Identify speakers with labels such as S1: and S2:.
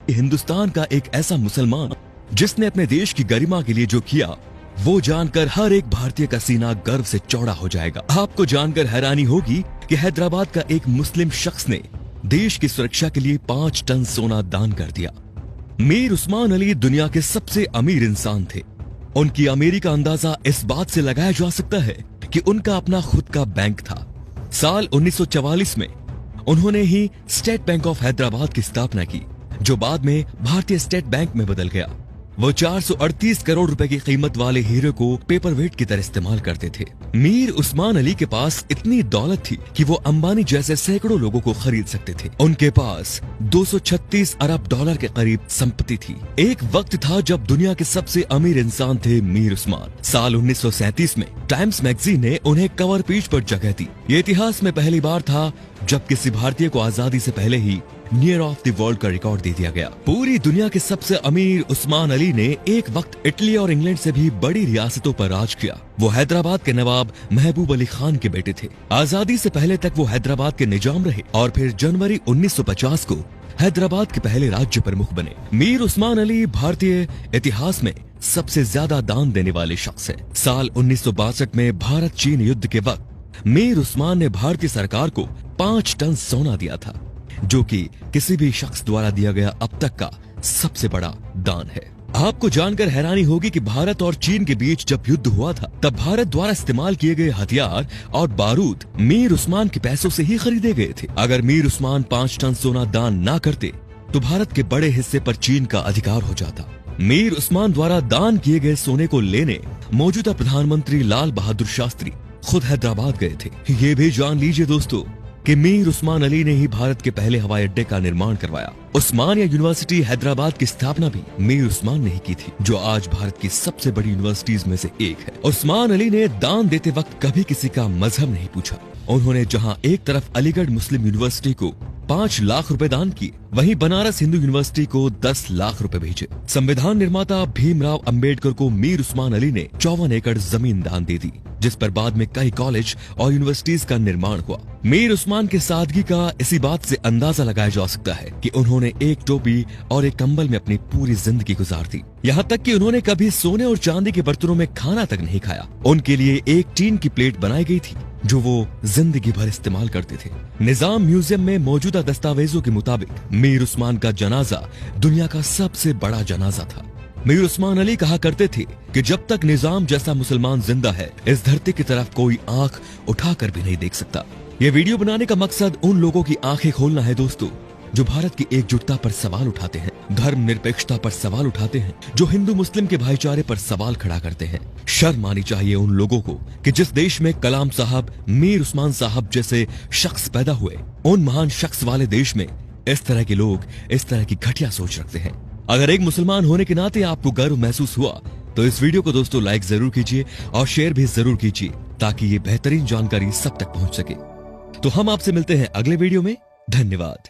S1: हिंदुस्तान का एक ऐसा मुसलमान जिसने अपने देश की गरिमा के लिए जो किया, वो जानकर हर एक भारतीय का सीना गर्व से चौड़ा हो जाएगा। आपको जानकर हैरानी होगी कि हैदराबाद का एक मुस्लिम शख्स ने देश की सुरक्षा के लिए 5 टन सोना दान कर दिया। मीर उस्मान अली दुनिया के सबसे अमीर इंसान थे। उनकी अमीरी का अंदाजा इस बात से लगाया जा सकता है कि उनका अपना खुद का बैंक था। साल 1944 में उन्होंने ही स्टेट बैंक ऑफ हैदराबाद की स्थापना की, जो बाद में भारतीय स्टेट बैंक में बदल गया। वो 438 करोड़ रुपए की कीमत वाले हीरे को पेपर वेट की तरह इस्तेमाल करते थे। मीर उस्मान अली के पास इतनी दौलत थी कि वो अंबानी जैसे सैकड़ों लोगों को खरीद सकते थे। उनके पास 236 अरब डॉलर के करीब संपत्ति थी। एक वक्त था जब दुनिया के सबसे अमीर इंसान थे मीर उस्मान। साल 1937 में टाइम्स मैगजीन ने उन्हें कवर पेज पर जगह दी। ये इतिहास में पहली बार था जब किसी भारतीय को आजादी से पहले ही नियर ऑफ द वर्ल्ड का रिकॉर्ड दे दिया गया। पूरी दुनिया के सबसे अमीर उस्मान अली ने एक वक्त इटली और इंग्लैंड से भी बड़ी रियासतों पर राज किया। वो हैदराबाद के नवाब महबूब अली खान के बेटे थे। आजादी से पहले तक वो हैदराबाद के निजाम रहे और फिर जनवरी 1950 को हैदराबाद के पहले राज्य प्रमुख बने। मीर उस्मान अली भारतीय इतिहास में सबसे ज्यादा दान देने वाले शख्स है। साल 1962 में भारत चीन युद्ध के वक्त मीर उस्मान ने भारतीय सरकार को 5 टन सोना दिया था, जो कि किसी भी शख्स द्वारा दिया गया अब तक का सबसे बड़ा दान है। आपको जानकर हैरानी होगी कि भारत और चीन के बीच जब युद्ध हुआ था, तब भारत द्वारा इस्तेमाल किए गए हथियार और बारूद मीर उस्मान के पैसों से ही खरीदे गए थे। अगर मीर उस्मान 5 टन सोना दान ना करते तो भारत के बड़े हिस्से पर चीन का अधिकार हो जाता। मीर उस्मान द्वारा दान किए गए सोने को लेने मौजूदा प्रधानमंत्री लाल बहादुर शास्त्री खुद हैदराबाद गए थे। ये भी जान लीजिए दोस्तों कि मीर उस्मान अली ने ही भारत के पहले हवाई अड्डे का निर्माण करवाया। उस्मानिया यूनिवर्सिटी हैदराबाद की स्थापना भी मीर उस्मान ने ही की थी, जो आज भारत की सबसे बड़ी यूनिवर्सिटीज में से एक है। उस्मान अली ने दान देते वक्त कभी किसी का मजहब नहीं पूछा। उन्होंने जहां एक तरफ अलीगढ़ मुस्लिम यूनिवर्सिटी को 5 लाख रुपए दान किए, वहीं बनारस हिंदू यूनिवर्सिटी को 10 लाख रुपए भेजे। संविधान निर्माता भीमराव अंबेडकर को मीर उस्मान अली ने 54 एकड़ जमीन दान दे दी, जिस पर बाद में कई कॉलेज और यूनिवर्सिटीज का निर्माण हुआ। मीर उस्मान के सादगी का इसी बात से अंदाजा लगाया जा सकता है कि उन्होंने एक टोपी और एक कंबल में अपनी पूरी जिंदगी गुजार दी। यहाँ तक कि उन्होंने कभी सोने और चांदी के बर्तनों में खाना तक नहीं खाया। उनके लिए एक टीन की प्लेट बनाई गई थी, जो वो जिंदगी भर इस्तेमाल करते थे। निजाम म्यूजियम में मौजूदा दस्तावेजों के मुताबिक मीर उस्मान का जनाजा दुनिया का सबसे बड़ा जनाजा था। मीर उस्मान अली कहा करते थे कि जब तक निजाम जैसा मुसलमान जिंदा है, इस धरती की तरफ कोई आंख उठाकर भी नहीं देख सकता। ये वीडियो बनाने का मकसद उन लोगों की आंखें खोलना है दोस्तों, जो भारत की एकजुटता पर सवाल उठाते हैं, धर्मनिरपेक्षता पर सवाल उठाते हैं, जो हिंदू मुस्लिम के भाईचारे पर सवाल खड़ा करते हैं। शर्म आनी चाहिए उन लोगों को कि जिस देश में कलाम साहब, मीर उस्मान साहब जैसे शख्स पैदा हुए, उन महान शख्स वाले देश में इस तरह के लोग इस तरह की घटिया सोच रखते हैं। अगर एक मुसलमान होने के नाते आपको गर्व महसूस हुआ तो इस वीडियो को दोस्तों लाइक जरूर कीजिए और शेयर भी जरूर कीजिए, ताकि ये बेहतरीन जानकारी सब तक पहुंच सके। तो हम आपसे मिलते हैं अगले वीडियो में। धन्यवाद।